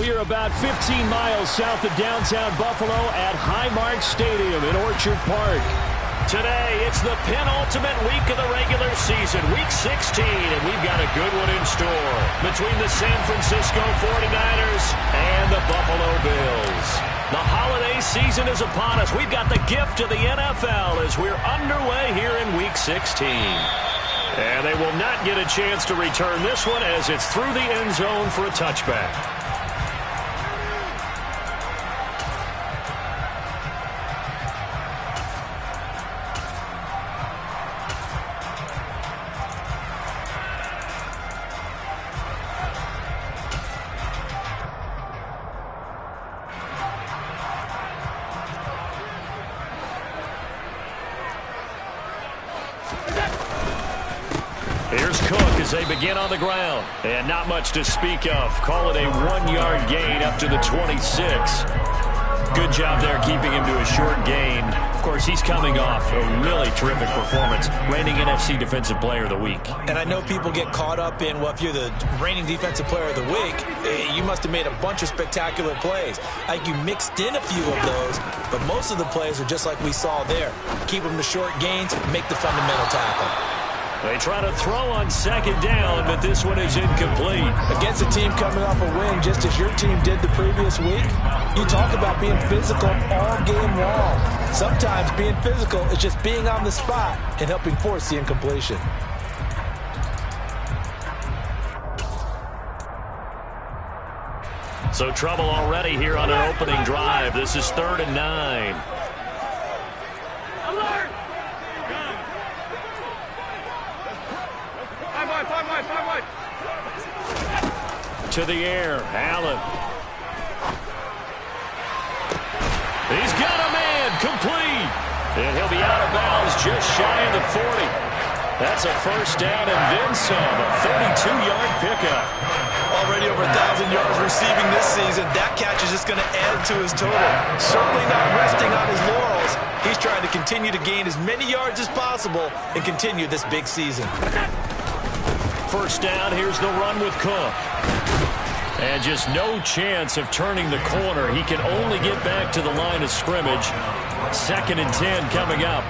here about 15 miles south of downtown Buffalo at Highmark Stadium in Orchard Park. Today, it's the penultimate week of the regular season, Week 16, and we've got a good one in store between the San Francisco 49ers and the Buffalo Bills. The holiday season is upon us. We've got the gift of the NFL as we're underway here in Week 16. And they will not get a chance to return this one as it's through the end zone for a touchback. Here's Cook as they begin on the ground. And not much to speak of. Call it a 1-yard gain up to the 26. Good job there keeping him to a short gain. Of course, he's coming off a really terrific performance. Reigning NFC Defensive Player of the Week. And I know people get caught up in, well, if you're the reigning Defensive Player of the Week, you must have made a bunch of spectacular plays. I think you mixed in a few of those, but most of the plays are just like we saw there. Keep them to short gains, make the fundamental tackle. They try to throw on second down, but this one is incomplete. Against a team coming off a win, just as your team did the previous week, you talk about being physical all game long. Sometimes being physical is just being on the spot and helping force the incompletion. So trouble already here on an opening drive. This is 3rd and 9. To the air, Allen. He's got a man, complete. And he'll be out of bounds just shy of the 40. That's a first down and then some, a 32-yard pickup. Already over 1,000 yards receiving this season. That catch is just going to add to his total. Certainly not resting on his laurels. He's trying to continue to gain as many yards as possible and continue this big season. First down, here's the run with Cook. And just no chance of turning the corner. He can only get back to the line of scrimmage. 2nd and 10 coming up.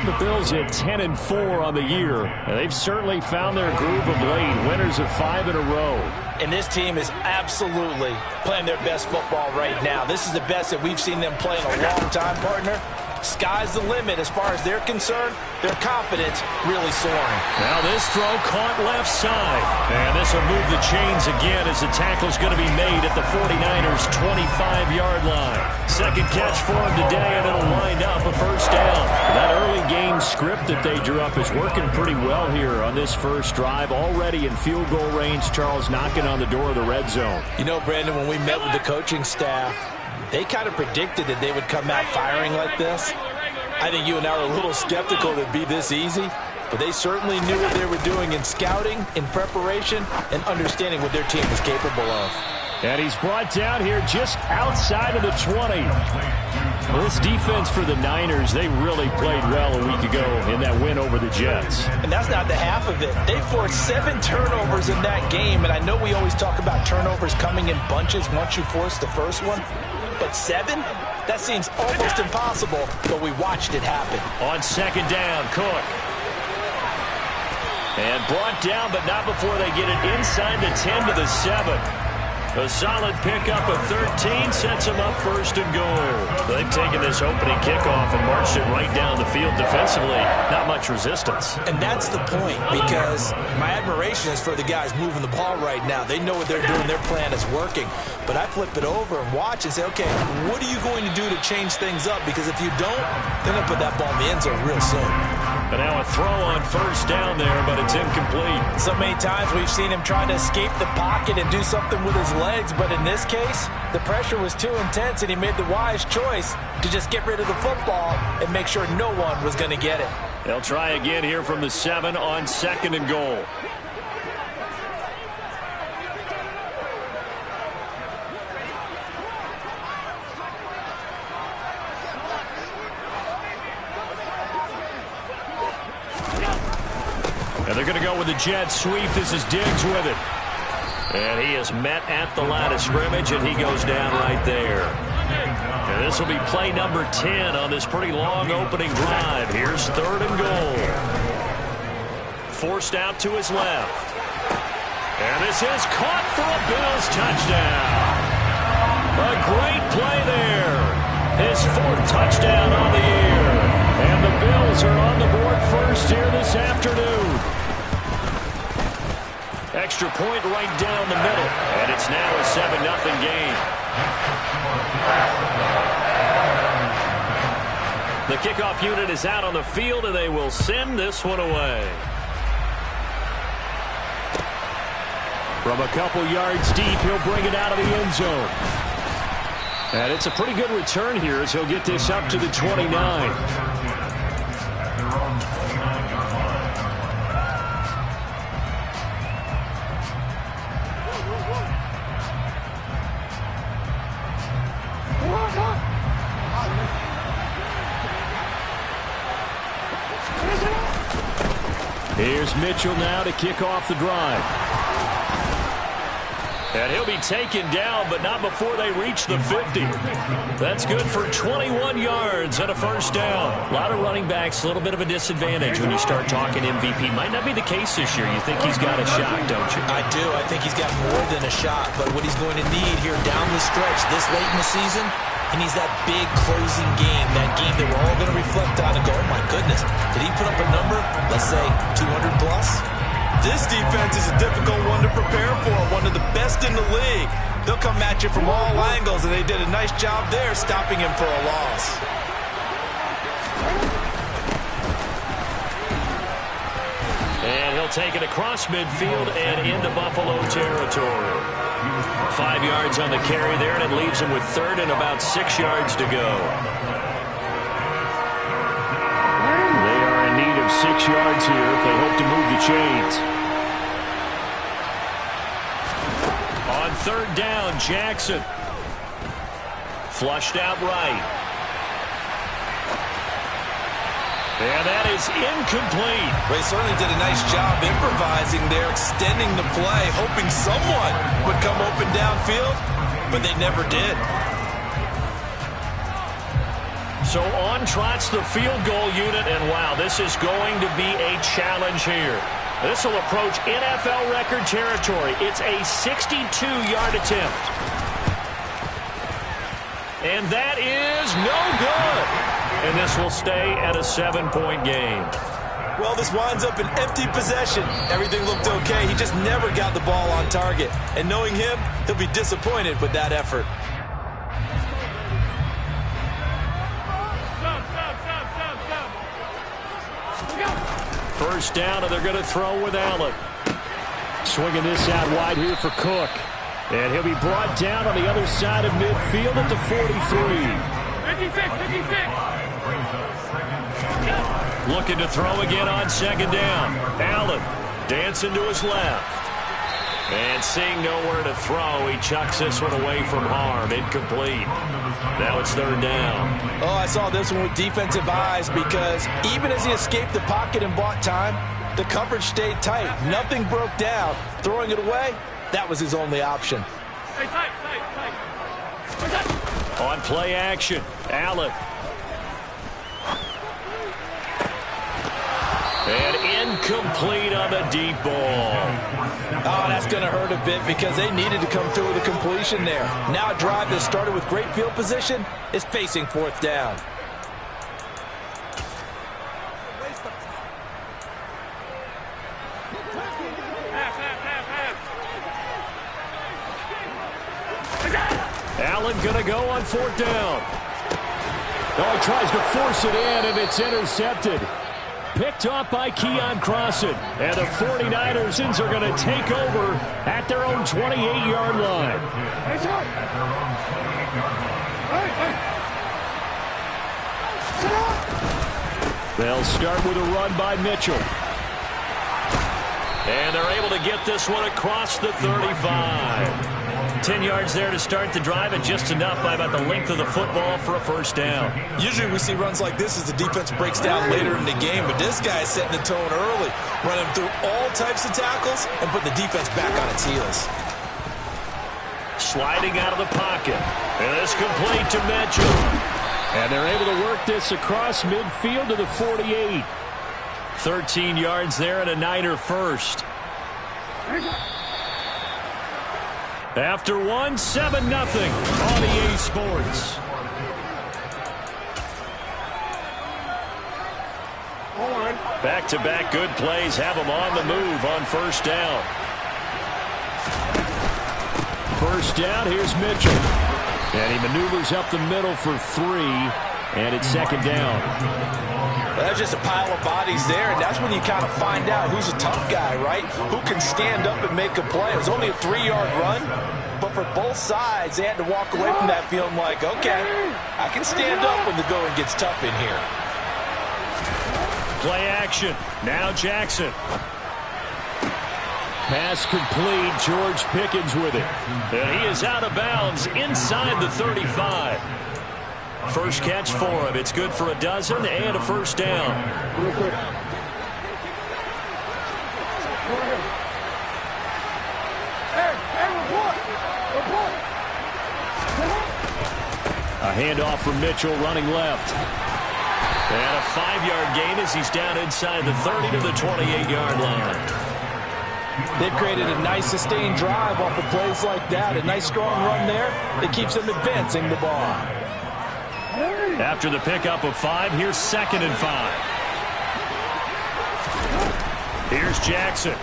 The Bills at 10-4 on the year. And they've certainly found their groove of late. Winners of 5 in a row. And this team is absolutely playing their best football right now. This is the best that we've seen them play in a long time, partner. Sky's the limit as far as they're concerned. Their confidence really soaring. Now this throw caught left side. And this will move the chains again as the tackle's going to be made at the 49ers' 25-yard line. Second catch for him today, and it'll wind up a first down. That early game script that they drew up is working pretty well here on this first drive. Already in field goal range, Charles knocking on the door of the red zone. You know, Brandon, when we met with the coaching staff, they kind of predicted that they would come out firing like this. I think you and I were a little skeptical that it'd be this easy, but they certainly knew what they were doing in scouting, in preparation, and understanding what their team was capable of. And he's brought down here just outside of the 20. Well, this defense for the Niners, they really played well a week ago in that win over the Jets. And that's not the half of it. They forced 7 turnovers in that game, and I know we always talk about turnovers coming in bunches once you force the first one. But 7? That seems almost impossible, but we watched it happen. On second down, Cook. And brought down, but not before they get it inside the 10 to the 7. A solid pickup of 13 sets them up 1st and goal. They've taken this opening kickoff and marched it right down the field defensively. Not much resistance. And that's the point, because my admiration is for the guys moving the ball right now. They know what they're doing. Their plan is working. But I flip it over and watch and say, okay, what are you going to do to change things up? Because if you don't, they're going to put that ball in the end zone real soon. But now a throw on first down there, but it's incomplete. So many times we've seen him try to escape the pocket and do something with his legs, but in this case, the pressure was too intense and he made the wise choice to just get rid of the football and make sure no one was going to get it. They'll try again here from the 7 on 2nd and goal. And they're going to go with the jet sweep. This is Diggs with it. And he is met at the line of scrimmage, and he goes down right there. And this will be play number 10 on this pretty long opening drive. Here's 3rd and goal. Forced out to his left. And this is caught for a Bills touchdown. A great play there. His 4th touchdown on the year. And the Bills are on the board first here this afternoon. Extra point right down the middle. And it's now a 7-0 game. The kickoff unit is out on the field, and they will send this one away. From a couple yards deep, he'll bring it out of the end zone. And it's a pretty good return here as he'll get this up to the 29. Here's Mitchell now to kick off the drive. And he'll be taken down, but not before they reach the 50. That's good for 21 yards and a first down. A lot of running backs, a little bit of a disadvantage when you start talking MVP. Might not be the case this year. You think he's got a shot, don't you? I do. I think he's got more than a shot. But what he's going to need here down the stretch this late in the season, he needs that big closing game, that game that we're all going to reflect on and go, oh, my goodness, did he put up a number, let's say, 200 plus? This defense is a difficult one to prepare for, one of the best in the league. They'll come at you from all angles, and they did a nice job there stopping him for a loss. And he'll take it across midfield and into Buffalo territory. 5 yards on the carry there, and it leaves him with 3rd and about 6 yards to go. They are in need of 6 yards here if they hope to move the chains. On 3rd down, Jackson. Flushed out right. And that is incomplete. They certainly did a nice job improvising there, extending the play, hoping someone would come open downfield, but they never did. So on trots the field goal unit, and wow, this is going to be a challenge here. This will approach NFL record territory. It's a 62-yard attempt. And that is no good. And this will stay at a 7-point game. Well, this winds up an empty possession. Everything looked okay. He just never got the ball on target. And knowing him, he'll be disappointed with that effort. First down, and they're going to throw with Allen. Swinging this out wide here for Cook. And he'll be brought down on the other side of midfield at the 43. 56. Looking to throw again on 2nd down. Allen dancing to his left. And seeing nowhere to throw, he chucks this one away from harm. Incomplete. Now it's 3rd down. Oh, I saw this one with defensive eyes because even as he escaped the pocket and bought time, the coverage stayed tight. Nothing broke down. Throwing it away, that was his only option. On play action, Allen. And incomplete on the deep ball. Oh, that's going to hurt a bit because they needed to come through with a completion there. Now a drive that started with great field position is facing 4th down. Allen going to go on 4th down. Oh, he tries to force it in, and it's intercepted. Picked off by Keon Crossan. And the 49ers are going to take over at their own 28-yard line. They'll start with a run by Mitchell. And they're able to get this one across the 35. 10 yards there to start the drive, and just enough by about the length of the football for a first down. Usually we see runs like this as the defense breaks down later in the game, but this guy is setting the tone early, running through all types of tackles and putting the defense back on its heels. sliding out of the pocket. And it's complete to Mitchell. And they're able to work this across midfield to the 48. 13 yards there and a Niner first. After 7-0 on EA Sports. Back-to-back good plays have them on the move on first down. First down, here's Mitchell. And he maneuvers up the middle for 3, and it's second down. Well, that's just a pile of bodies there, and that's when you kind of find out who's a tough guy, right? Who can stand up and make a play. It was only a 3-yard run, but for both sides, they had to walk away from that feeling like, okay, I can stand up when the going gets tough in here. Play action. Now Jackson. Pass complete. George Pickens with it. And he is out of bounds inside the 35. First catch for him. It's good for a dozen and a first down. A handoff from Mitchell running left. And a 5-yard gain as he's down inside the 30 to the 28-yard line. They've created a nice sustained drive off of plays like that. A nice strong run there that keeps them advancing the ball. After the pickup of 5, here's 2nd and 5. Here's Jackson.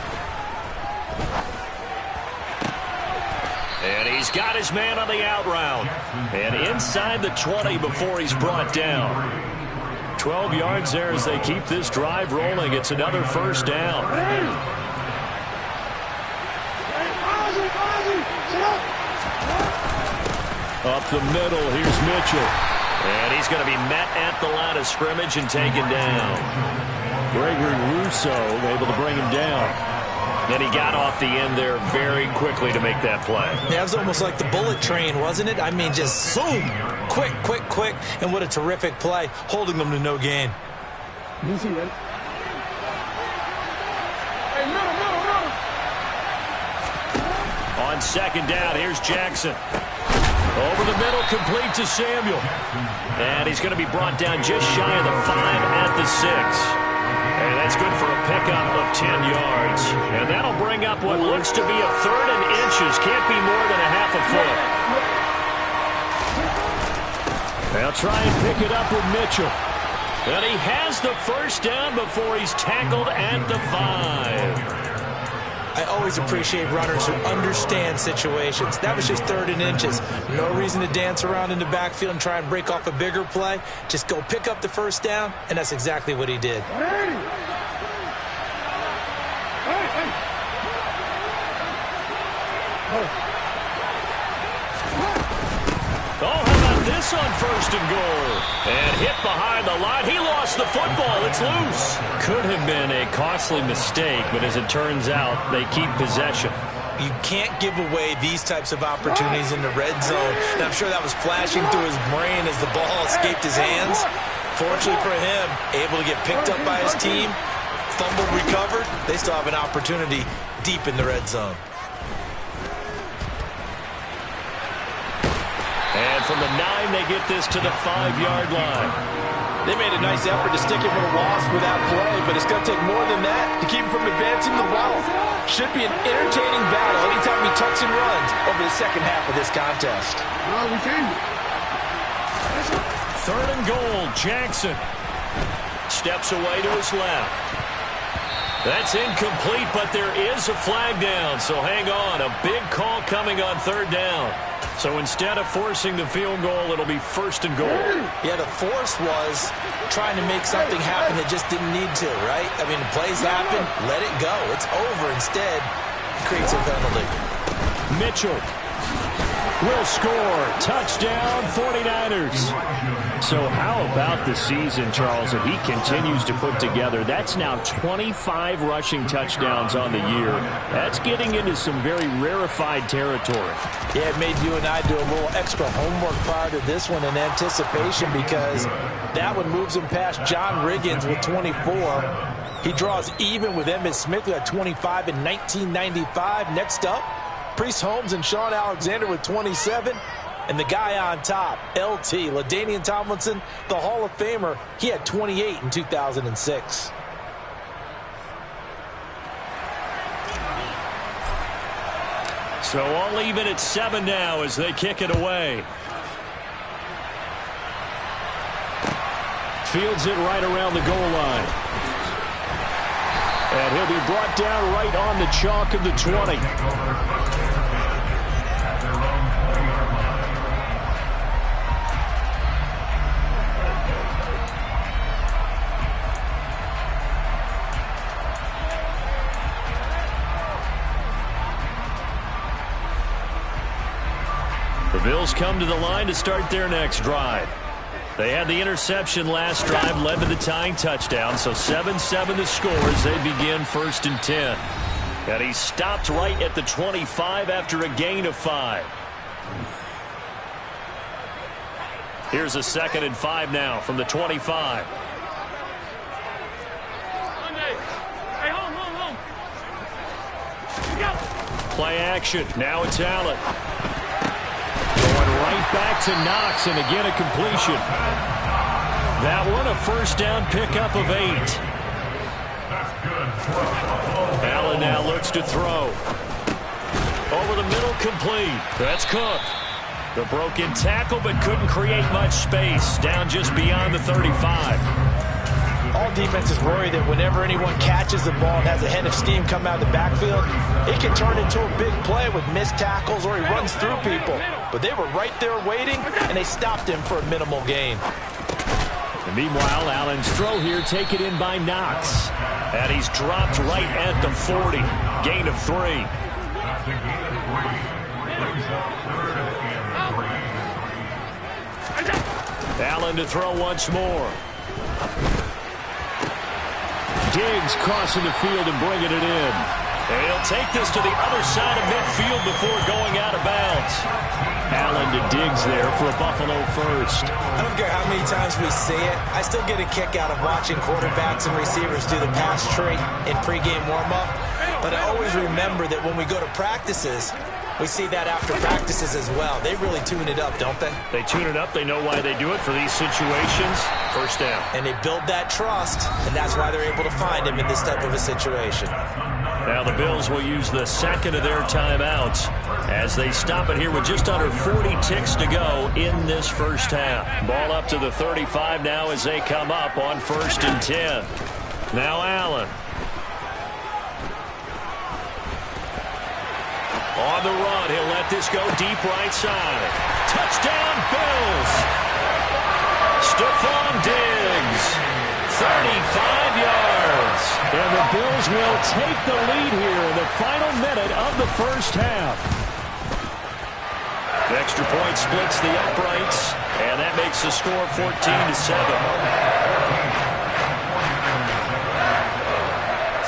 And he's got his man on the out route. And inside the 20 before he's brought down. 12 yards there as they keep this drive rolling. It's another first down. Up the middle, here's Mitchell. And he's going to be met at the line of scrimmage and taken down. Gregory Rousseau able to bring him down. And he got off the end there very quickly to make that play. Yeah, it was almost like the bullet train, wasn't it? I mean, just zoom. Quick, quick, quick. And what a terrific play, holding them to no gain. On second down, here's Jackson. Over the middle, complete to Samuel. And he's going to be brought down just shy of the 5 at the 6. And that's good for a pickup of 10 yards. And that'll bring up what looks to be a 3rd and inches. Can't be more than a half a foot. They'll try and pick it up with Mitchell. And he has the first down before he's tackled at the 5. I always appreciate runners who understand situations. That was just 3rd and inches. No reason to dance around in the backfield and try and break off a bigger play. Just go pick up the first down, and that's exactly what he did. Oh, how about this on 1st and goal? And hit behind the line. He lost the football. It's loose. Could have been a costly mistake, but as it turns out, they keep possession. You can't give away these types of opportunities in the red zone. And I'm sure that was flashing through his brain as the ball escaped his hands. Fortunately for him, able to get picked up by his team, fumble recovered. They still have an opportunity deep in the red zone. And from the 9, they get this to the 5-yard line. They made a nice effort to stick him with a loss for that play, but it's going to take more than that to keep him from advancing the ball. Should be an entertaining battle anytime he tucks and runs over the second half of this contest. 3rd and goal, Jackson. Steps away to his left. That's incomplete, but there is a flag down, so hang on. A big call coming on 3rd down. So instead of forcing the field goal, it'll be 1st and goal. Yeah, the force was trying to make something happen that just didn't need to, right? I mean, the plays happen, let it go. It's over. Instead, it creates a penalty. Mitchell will score. Touchdown, 49ers. So how about the season, Charles, that he continues to put together? That's now 25 rushing touchdowns on the year. That's getting into some very rarefied territory. Yeah, it made you and I do a little extra homework prior to this one in anticipation because that one moves him past John Riggins with 24. He draws even with Emmitt Smith, who had 25 in 1995. Next up, Priest Holmes and Sean Alexander with 27. And the guy on top, LT, LaDainian Tomlinson, the Hall of Famer, he had 28 in 2006. So all even at 7 now as they kick it away. Fields it right around the goal line. And he'll be brought down right on the chalk of the 20. The Bills come to the line to start their next drive. They had the interception last drive, led to the tying touchdown, so 7-7 the score as they begin 1st and 10. And he stopped right at the 25 after a gain of 5. Here's a 2nd and 5 now from the 25. Play action. Now it's Allen. Going right back to Knox, and again a completion. That one a first down pickup of 8. Allen now looks to throw. Over the middle, complete. That's Cook. The broken tackle, but couldn't create much space. Down just beyond the 35. All defenses worry that whenever anyone catches the ball and has a head of steam come out of the backfield, it can turn into a big play with missed tackles or he runs through people. But they were right there waiting, and they stopped him for a minimal gain. And meanwhile, Allen's throw here taken in by Knox. And he's dropped right at the 40. Gain of 3. Allen to throw once more. Diggs crossing the field and bringing it in. And he'll take this to the other side of midfield before going out of bounds. Allen to Diggs there for a Buffalo first. I don't care how many times we see it. I still get a kick out of watching quarterbacks and receivers do the pass tree in pregame warm-up. But I always remember that when we go to practices, we see that after practices as well. They really tune it up, don't they? They tune it up. They know why they do it for these situations. First down. And they build that trust, and that's why they're able to find him in this type of a situation. Now the Bills will use the second of their timeouts as they stop it here with just under 40 ticks to go in this first half. Ball up to the 35 now as they come up on 1st and 10. Now Allen. On the run, he'll let this go deep right side. Touchdown, Bills! Stephon Diggs, 35 yards. And the Bills will take the lead here in the final minute of the first half. The extra point splits the uprights, and that makes the score 14-7.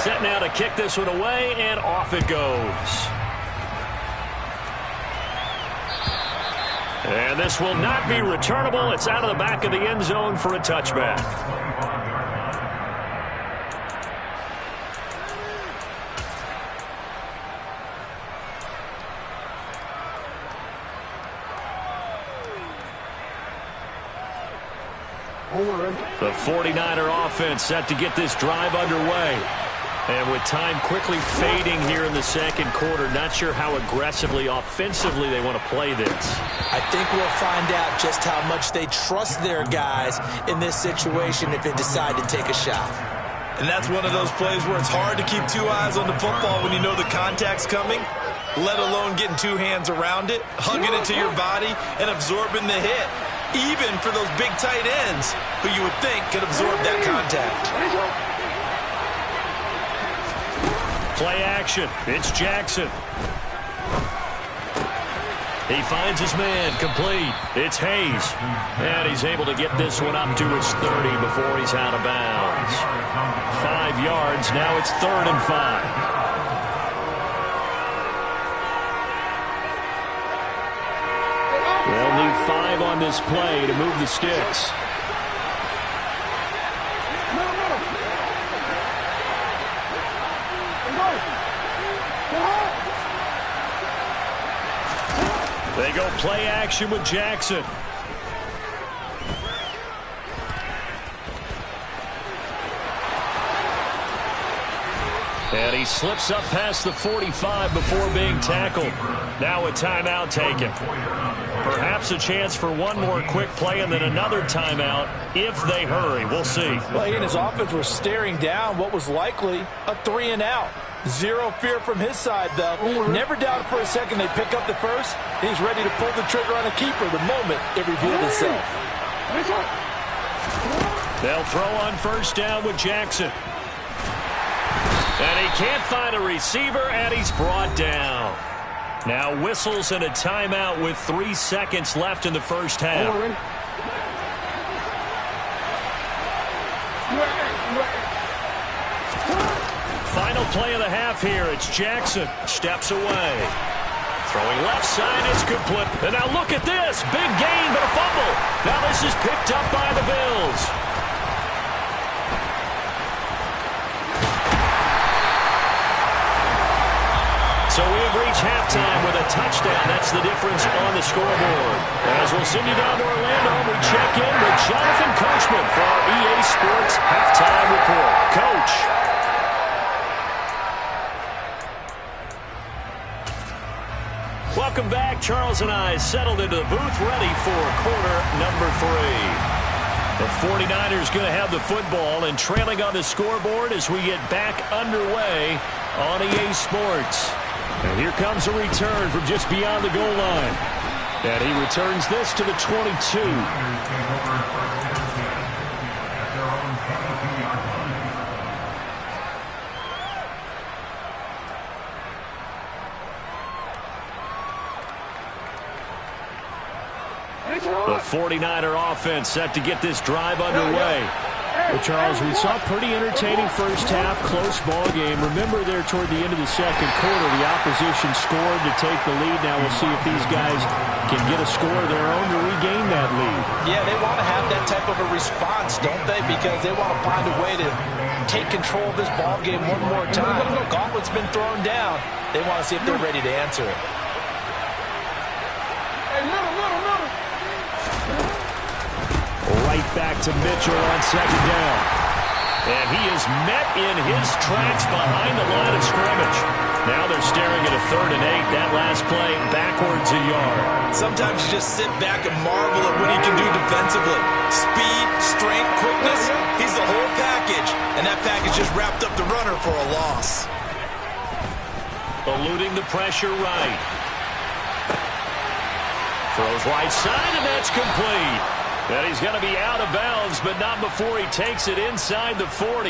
Set now to kick this one away, and off it goes. And this will not be returnable. It's out of the back of the end zone for a touchback. The 49er offense set to get this drive underway. And with time quickly fading here in the second quarter, not sure how aggressively, offensively they want to play this. I think we'll find out just how much they trust their guys in this situation if they decide to take a shot. And that's one of those plays where it's hard to keep 2 eyes on the football when you know the contact's coming, let alone getting 2 hands around it, hugging it to your body, and absorbing the hit, even for those big tight ends who you would think could absorb that contact. Play action. It's Jackson. He finds his man, complete. It's Hayes. And he's able to get this one up to his 30 before he's out of bounds. 5 yards. Now it's 3rd and 5. They'll need 5 on this play to move the sticks. go play action with Jackson. And he slips up past the 45 before being tackled. Now a timeout taken. Perhaps a chance for one more quick play and then another timeout if they hurry. We'll see. Well, he and his offense were staring down what was likely a 3-and-out. Zero fear from his side, though. Never doubted for a second they pick up the first. He's ready to pull the trigger on a keeper the moment it revealed itself. They'll throw on first down with Jackson. And he can't find a receiver, and he's brought down. Now whistles and a timeout with 3 seconds left in the first half. Final play of the half here. It's Jackson. Steps away. Throwing left side. It's complete. And now look at this. Big gain, but a fumble. Now this is picked up by the Bills. So we have reached halftime with a touchdown. That's the difference on the scoreboard. As we'll send you down to Orlando, we check in with Jonathan Coachman for our EA Sports Halftime Report. Coach. Welcome back. Charles and I settled into the booth ready for quarter number 3. The 49ers going to have the football and trailing on the scoreboard as we get back underway on EA Sports. And here comes a return from just beyond the goal line. And he returns this to the 22. The 49er offense set to get this drive underway. Well, Charles, we saw a pretty entertaining first half, close ball game. Remember there toward the end of the second quarter, the opposition scored to take the lead. Now we'll see if these guys can get a score of their own to regain that lead. Yeah, they want to have that type of a response, don't they? Because they want to find a way to take control of this ball game one more time. The gauntlet's been thrown down. They want to see if they're ready to answer it. Right back to Mitchell on second down. And he is met in his tracks behind the line of scrimmage. Now they're staring at a 3rd and 8. That last play backwards a yard. Sometimes you just sit back and marvel at what he can do defensively. Speed, strength, quickness. He's the whole package. And that package just wrapped up the runner for a loss. Eluding the pressure right. Throws right side, and that's complete. And he's going to be out of bounds, but not before he takes it inside the 40.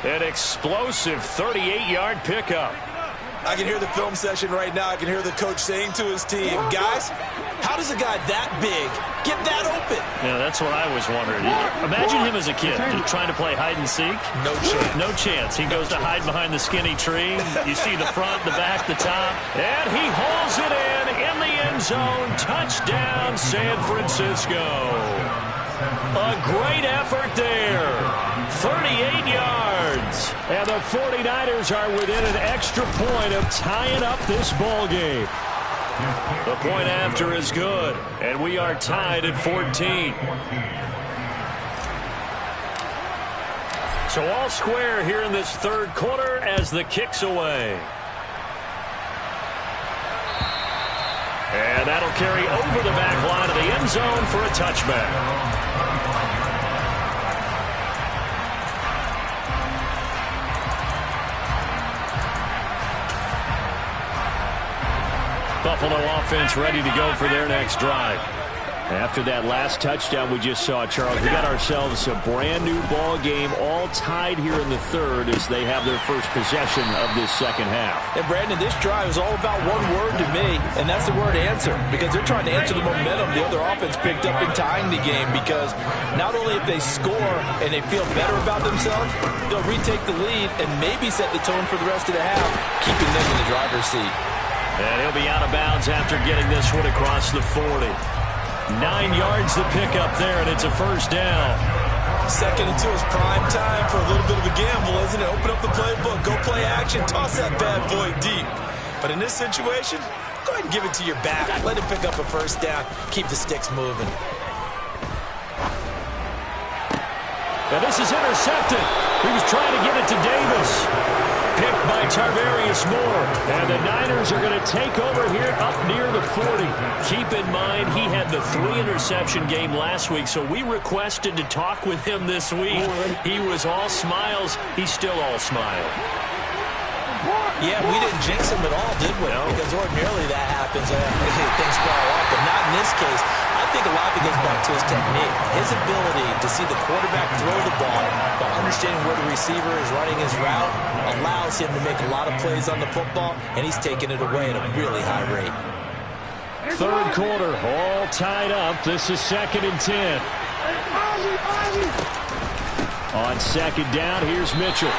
An explosive 38-yard pickup. I can hear the film session right now. I can hear the coach saying to his team, guys, how does a guy that big get that open? Yeah, that's what I was wondering. Imagine him as a kid, just trying to play hide and seek. No chance. No chance. He goes to hide behind the skinny tree. You see the front, the back, the top. And he hauls it in the end zone. Touchdown, San Francisco. A great effort there. 38 yards. And the 49ers are within an extra point of tying up this ball game. The point after is good, and we are tied at 14. So all square here in this third quarter as the kick's away. And that'll carry over the back line of the end zone for a touchback. Buffalo offense ready to go for their next drive. After that last touchdown we just saw, Charles, we got ourselves a brand new ball game, all tied here in the third as they have their first possession of this second half. And Brandon, this drive is all about one word to me, and that's the word answer, because they're trying to answer the momentum the other offense picked up in tying the game, because not only if they score and they feel better about themselves, they'll retake the lead and maybe set the tone for the rest of the half, keeping them in the driver's seat. And he'll be out of bounds after getting this one across the 40. 9 yards to pick up there, and it's a first down. Second and 2 is prime time for a little bit of a gamble, isn't it? Open up the playbook, go play action, toss that bad boy deep. But in this situation, go ahead and give it to your back. Let him pick up a first down. Keep the sticks moving. Now this is intercepted. He was trying to get it to Davis. Picked by Tarvarius Moore. And the Niners are going to take over here up near the 40. Keep in mind, he had the 3-interception game last week, so we requested to talk with him this week. He was all smiles. He's still all smile. Yeah, we didn't jinx him at all, did we? No. Because ordinarily that happens. Things fall off, but not in this case. I think a lot of it goes back to his technique. His ability to see the quarterback throw the ball while understanding where the receiver is running his route allows him to make a lot of plays on the football, and he's taking it away at a really high rate. Third quarter, all tied up. This is 2nd and 10. On 2nd down, here's Mitchell.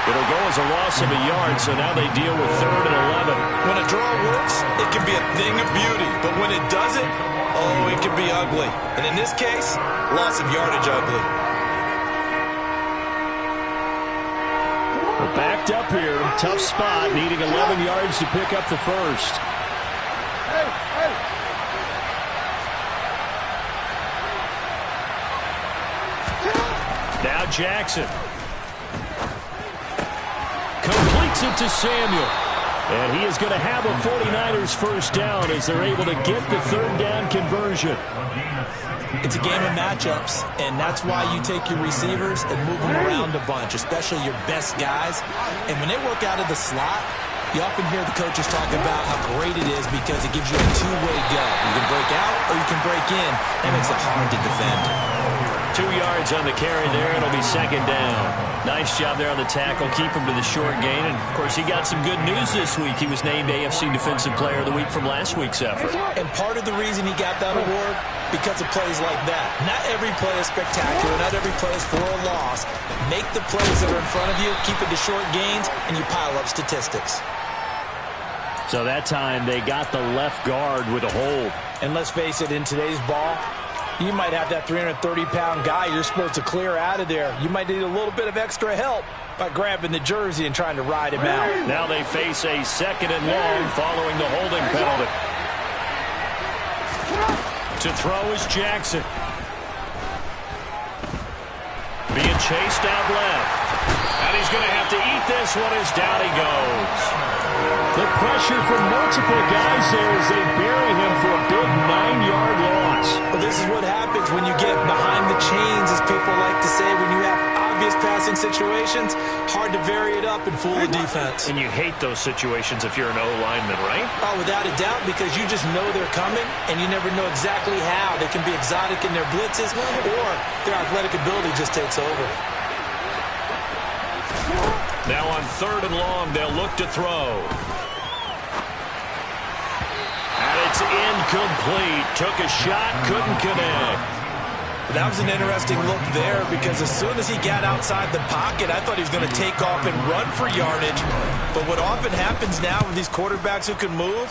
It'll go as a loss of a yard, so now they deal with 3rd and 11. When a draw works, it can be a thing of beauty. But when it doesn't, oh, it can be ugly. And in this case, loss of yardage ugly. We're backed up here. Tough spot, needing 11 yards to pick up the first. Now Jackson. Completes it to Samuel. And he is going to have a 49ers first down as they're able to get the 3rd down conversion. It's a game of matchups, and that's why you take your receivers and move them around a bunch, especially your best guys. And when they work out of the slot, you often hear the coaches talk about how great it is because it gives you a two-way go. You can break out or you can break in. That makes it hard to defend. 2 yards on the carry there. It'll be 2nd down. Nice job there on the tackle. Keep him to the short gain. And, of course, he got some good news this week. He was named AFC Defensive Player of the Week from last week's effort. And part of the reason he got that award, because of plays like that. Not every play is spectacular. Not every play is for a loss. Make the plays that are in front of you, keep it to short gains, and you pile up statistics. So that time they got the left guard with a hold. And let's face it, in today's ball, you might have that 330-pound guy you're supposed to clear out of there. You might need a little bit of extra help by grabbing the jersey and trying to ride him out. Now they face a 2nd and long following the holding penalty. To throw is Jackson. Being chased out left. And he's going to have to eat this one as down he goes. The pressure from multiple guys there as they bury him for a big 9-yard loss. Well, this is what happens when you get behind the chains, as people like to say, when you have obvious passing situations. Hard to vary it up and fool the defense. And you hate those situations if you're an O-lineman, right? Oh, without a doubt, because you just know they're coming, and you never know exactly how. They can be exotic in their blitzes, or their athletic ability just takes over. Now on 3rd and long, they'll look to throw. And it's incomplete. Took a shot, couldn't connect. That was an interesting look there because as soon as he got outside the pocket, I thought he was going to take off and run for yardage. But what often happens now with these quarterbacks who can move,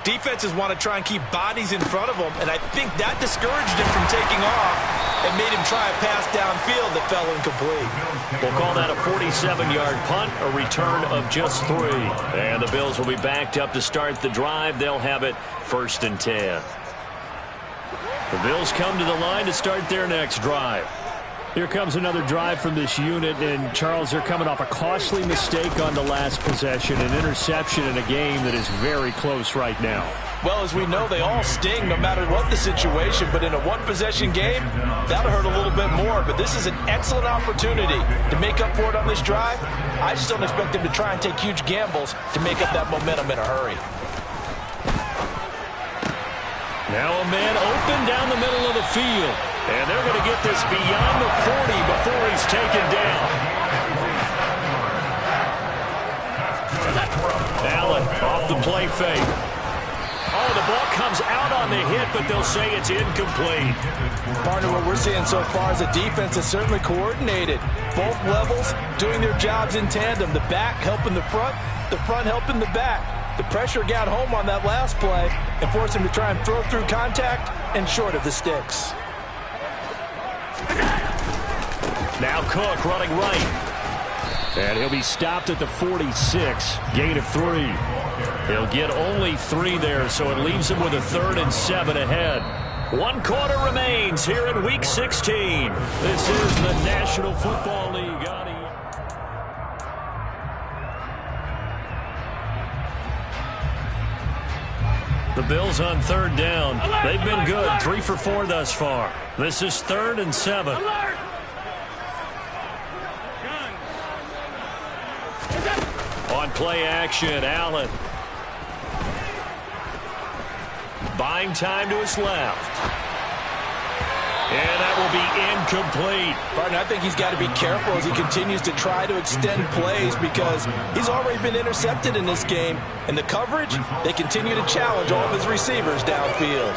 defenses want to try and keep bodies in front of them, and I think that discouraged him from taking off and made him try a pass downfield that fell incomplete. We'll call that a 47-yard punt, a return of just 3. And the Bills will be backed up to start the drive. They'll have it 1st and 10. The Bills come to the line to start their next drive. Here comes another drive from this unit, and Charles, they're coming off a costly mistake on the last possession, an interception in a game that is very close right now. Well, as we know, they all sting no matter what the situation, but in a one-possession game, that'll hurt a little bit more. But this is an excellent opportunity to make up for it on this drive. I just don't expect them to try and take huge gambles to make up that momentum in a hurry. Now a man open down the middle of the field. And they're going to get this beyond the 40 before he's taken down. Allen off the play fake. Oh, the ball comes out on the hit, but they'll say it's incomplete. Partner, what we're seeing so far is a defense that's certainly coordinated. Both levels doing their jobs in tandem. The back helping the front helping the back. The pressure got home on that last play and forced him to try and throw through contact and short of the sticks. Now Cook running right. And he'll be stopped at the 46, gain of 3. He'll get only 3 there, so it leaves him with a 3rd and 7 ahead. 1 quarter remains here in Week 16. This is the National Football League. The Bills on 3rd down. They've been good, 3 for 4 thus far. This is 3rd and 7. On play action, Allen. Buying time to his left. And that will be incomplete. Partner, I think he's got to be careful as he continues to try to extend plays because he's already been intercepted in this game. And the coverage, they continue to challenge all of his receivers downfield.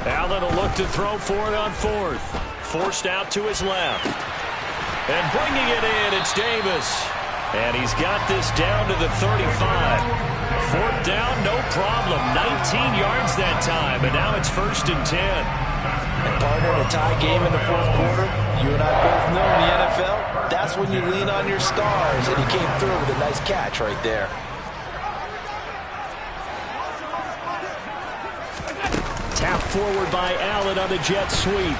Allen will look to throw for it on 4th. Forced out to his left. And bringing it in, it's Davis. And he's got this down to the 35. 4th down, no problem. 19 yards that time, and now it's 1st and 10. And partner, in a tie game in the 4th quarter, you and I both know in the NFL, that's when you lean on your stars, and he came through with a nice catch right there. Tap forward by Allen on the jet sweep.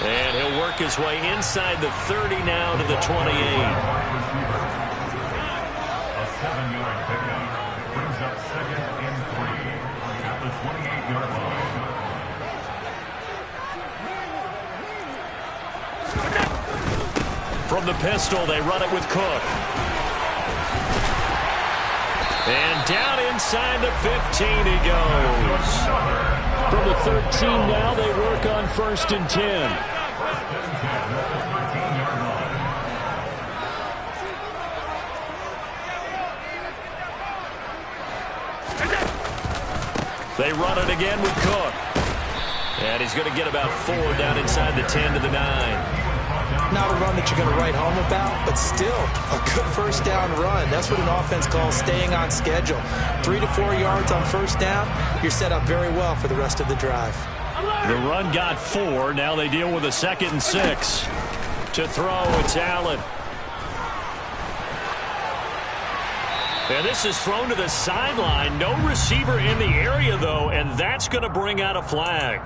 And he'll work his way inside the 30 now to the 28. A 7-yard pickup brings up 2nd and 3 at the 28-yard line. From the pistol, they run it with Cook. And down inside the 15 he goes. From the 13 now, they work on 1st and 10. They run it again with Cook. And he's going to get about 4 down inside the 10 to the 9. Not a run that you're going to write home about, but still a good 1st down run. That's what an offense calls staying on schedule. 3 to 4 yards on 1st down, you're set up very well for the rest of the drive. The run got 4. Now they deal with a 2nd and 6. To throw, it's Allen. And this is thrown to the sideline. No receiver in the area, though, and that's going to bring out a flag.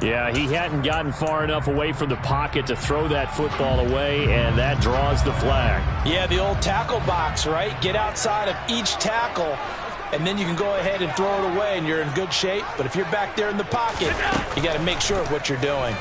Yeah, he hadn't gotten far enough away from the pocket to throw that football away, and that draws the flag. Yeah, the old tackle box, right? Get outside of each tackle, and then you can go ahead and throw it away, and you're in good shape. But if you're back there in the pocket, you got to make sure of what you're doing.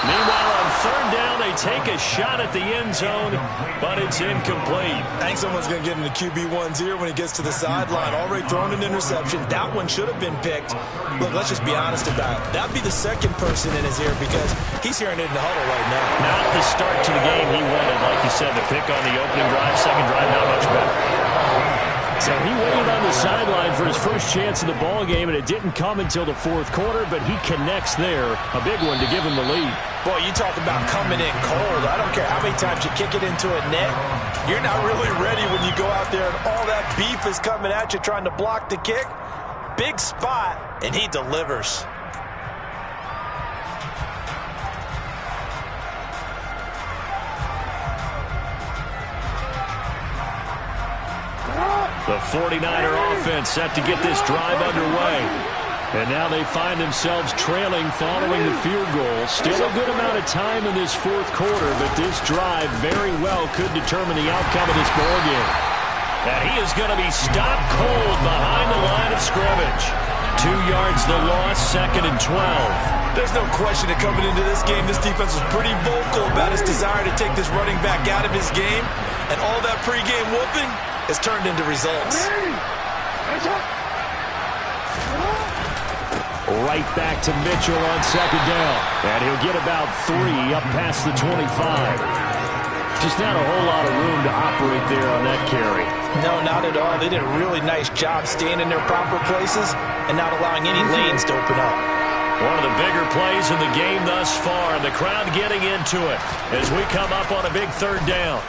Meanwhile, on 3rd down, they take a shot at the end zone, but it's incomplete. I think someone's going to get in the QB1's ear when he gets to the sideline. Already thrown an interception. That one should have been picked. Look, let's just be honest about it. That'd be the 2nd person in his ear because he's hearing it in the huddle right now. Not the start to the game he wanted. Like you said, the pick on the opening drive, 2nd drive, not much better. So he waited on the sideline for his first chance in the ball game, and it didn't come until the 4th quarter, but he connects there. A big one to give him the lead. Boy, you talk about coming in cold. I don't care how many times you kick it into a net. You're not really ready when you go out there and all that beef is coming at you trying to block the kick. Big spot, and he delivers. The 49er offense set to get this drive underway. And now they find themselves trailing following the field goal. Still a good amount of time in this 4th quarter, but this drive very well could determine the outcome of this ball game. And he is going to be stopped cold behind the line of scrimmage. 2 yards the loss, 2nd and 12. There's no question that coming into this game, this defense was pretty vocal about its desire to take this running back out of his game. And all that pregame whooping has turned into results. Right back to Mitchell on 2nd down. And he'll get about 3 up past the 25. Just not a whole lot of room to operate there on that carry. No, not at all. They did a really nice job staying in their proper places and not allowing any lanes to open up. One of the bigger plays in the game thus far, and the crowd getting into it as we come up on a big third down.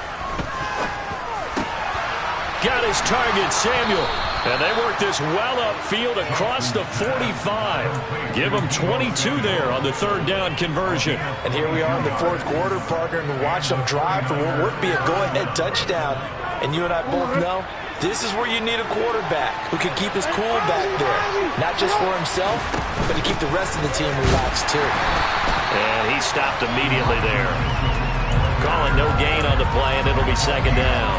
Got his target, Samuel. And they work this well upfield across the 45. Give them 22 there on the third down conversion. And here we are in the fourth quarter, partner, and watch them drive for what would be a go-ahead touchdown. And you and I both know this is where you need a quarterback who can keep his cool back there. Not just for himself, but to keep the rest of the team relaxed too. And he stopped immediately there. Calling no gain on the play, and it'll be second down.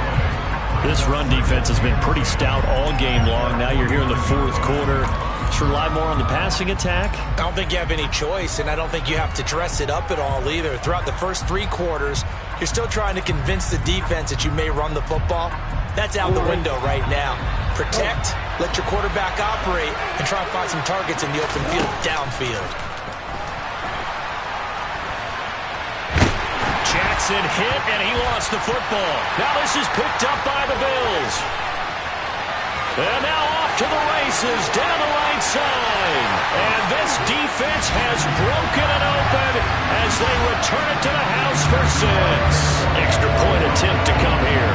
This run defense has been pretty stout all game long. Now you're here in the fourth quarter. Should rely more on the passing attack? I don't think you have any choice, and I don't think you have to dress it up at all either. Throughout the first three quarters, you're still trying to convince the defense that you may run the football. That's out the window right now. Protect, let your quarterback operate, and try and find some targets in the open field downfield. Jackson hit, and he lost the football. Now this is picked up by the Bills. And now off to the races down the right side. And this defense has broken it open as they return it to the house for 6. Extra point attempt to come here.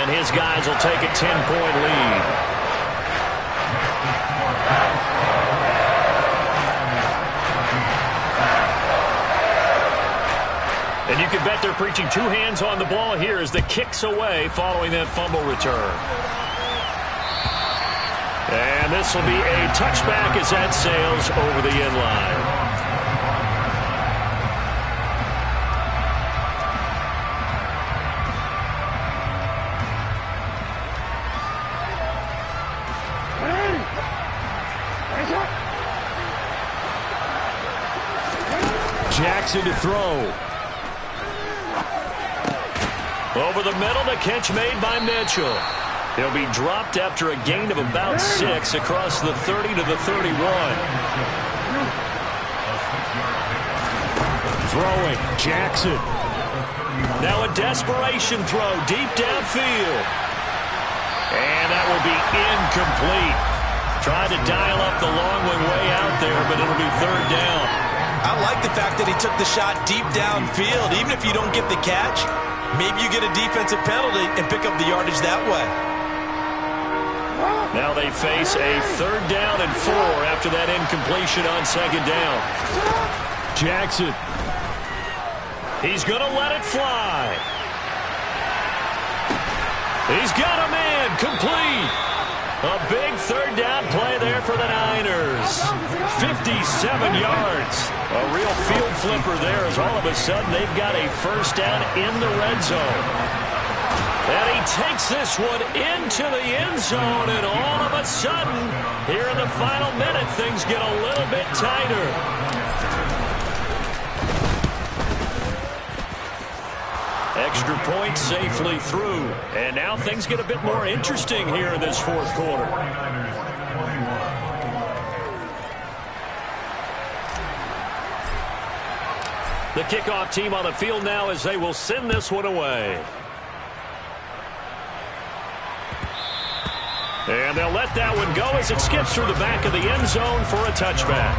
And his guys will take a 10-point lead. And you can bet they're preaching two hands on the ball here as the kick's away following that fumble return. And this will be a touchback as that sails over the end line. Jackson to throw. Over the middle, the catch made by Mitchell. He'll be dropped after a gain of about 6 across the 30 to the 31. Throwing, Jackson. Now a desperation throw deep downfield. And that will be incomplete. Tried to dial up the long one way out there, but it'll be third down. I like the fact that he took the shot deep downfield. Even if you don't get the catch, maybe you get a defensive penalty and pick up the yardage that way. Now they face a third down and 4 after that incompletion on second down. Jackson. He's going to let it fly. He's got a man complete. A big third down play there for the Niners. 57 yards. A real field flipper there as all of a sudden they've got a first down in the red zone. And he takes this one into the end zone, and all of a sudden, here in the final minute, things get a little bit tighter. Extra point safely through. And now things get a bit more interesting here in this fourth quarter. The kickoff team on the field now as they will send this one away. And they'll let that one go as it skips through the back of the end zone for a touchback.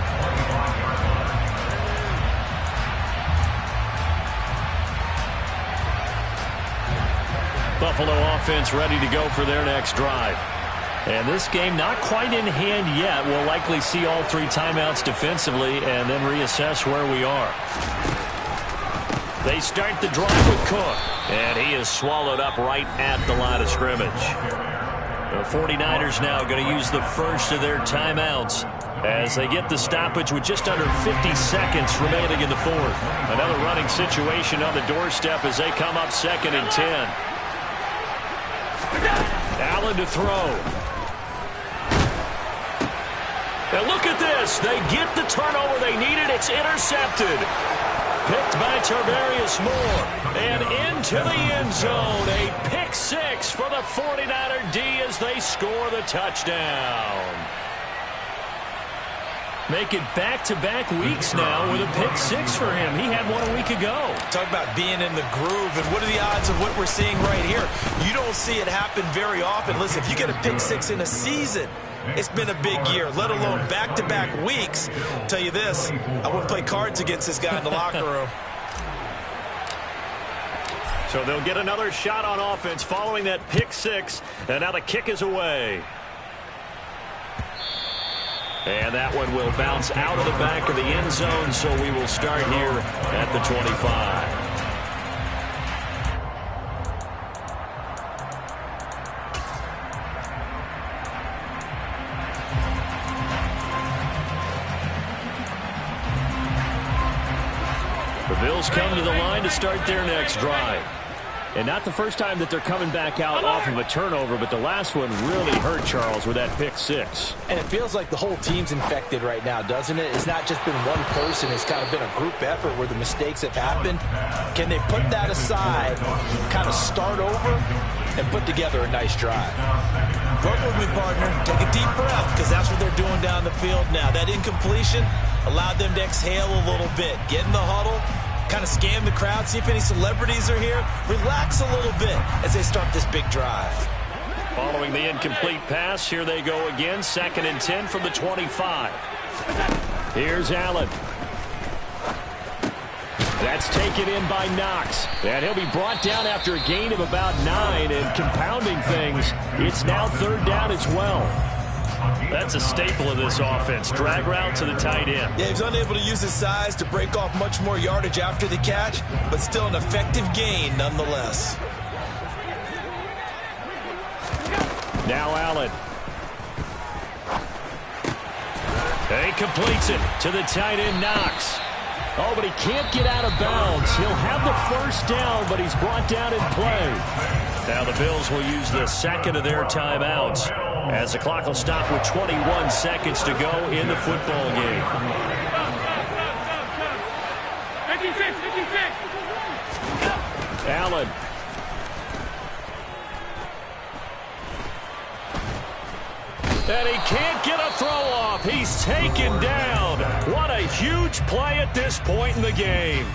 Buffalo offense ready to go for their next drive. And this game not quite in hand yet. We'll likely see all 3 timeouts defensively and then reassess where we are. They start the drive with Cook. And he is swallowed up right at the line of scrimmage. The 49ers now going to use the first of their timeouts as they get the stoppage with just under 50 seconds remaining in the fourth. Another running situation on the doorstep as they come up 2nd and 10. Allen to throw. And look at this. They get the turnover they needed. It's intercepted. Picked by Tarvarius Moore. And into the end zone. A pick 6 for the 49er D as they score the touchdown. Make it back-to-back weeks now with a pick-6 for him. He had one a week ago. Talk about being in the groove, and what are the odds of what we're seeing right here? You don't see it happen very often. Listen, if you get a pick-6 in a season, it's been a big year, let alone back-to-back weeks. I'll tell you this, I wouldn't play cards against this guy in the locker room. So they'll get another shot on offense following that pick-6, and now the kick is away. And that one will bounce out of the back of the end zone, so we will start here at the 25. The Bills come to the line to start their next drive. And not the first time that they're coming back out off of a turnover, but the last one really hurt Charles with that pick-6. And it feels like the whole team's infected right now, doesn't it? It's not just been one person. It's kind of been a group effort where the mistakes have happened. Can they put that aside, kind of start over, and put together a nice drive? Work with me, partner. Take a deep breath, because that's what they're doing down the field now. That incompletion allowed them to exhale a little bit. Get in the huddle. Kind of scan the crowd, see if any celebrities are here. Relax a little bit as they start this big drive. Following the incomplete pass, here they go again. 2nd and 10 from the 25. Here's Allen. That's taken in by Knox. And he'll be brought down after a gain of about 9. And compounding things, it's now 3rd down as well. That's a staple of this offense. Drag route to the tight end. Yeah, he's unable to use his size to break off much more yardage after the catch, but still an effective gain nonetheless. Now Allen. He completes it to the tight end, Knox. Oh, but he can't get out of bounds. He'll have the 1st down, but he's brought down in play. Now the Bills will use the 2nd of their timeouts, as the clock will stop with 21 seconds to go in the football game. 56. Allen. And he can't get a throw off. He's taken down. What a huge play at this point in the game.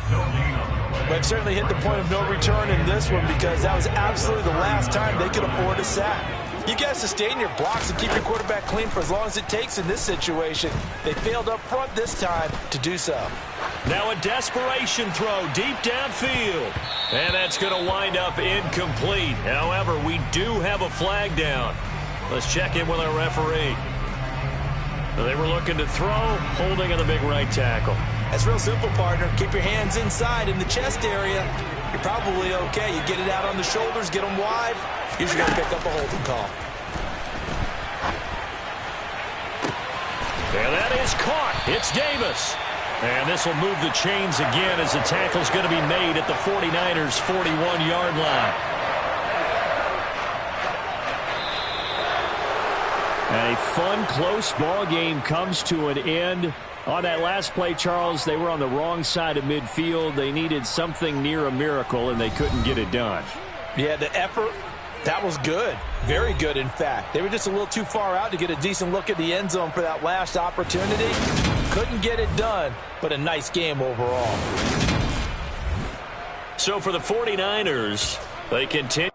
They've certainly hit the point of no return in this one, because that was absolutely the last time they could afford a sack. You got to sustain your blocks and keep your quarterback clean for as long as it takes in this situation. They failed up front this time to do so. Now a desperation throw deep downfield. And that's going to wind up incomplete. However, we do have a flag down. Let's check in with our referee. They were looking to throw, holding on the big right tackle. That's real simple, partner. Keep your hands inside in the chest area. You're probably okay. You get it out on the shoulders, get them wide. Usually going to pick up a holding call. And that is caught. It's Davis. And this will move the chains again as the tackle's going to be made at the 49ers' 41-yard line. And a fun, close ball game comes to an end. On that last play, Charles, they were on the wrong side of midfield. They needed something near a miracle, and they couldn't get it done. Yeah, the effort, that was good. Very good, in fact. They were just a little too far out to get a decent look at the end zone for that last opportunity. Couldn't get it done, but a nice game overall. So for the 49ers, they continue.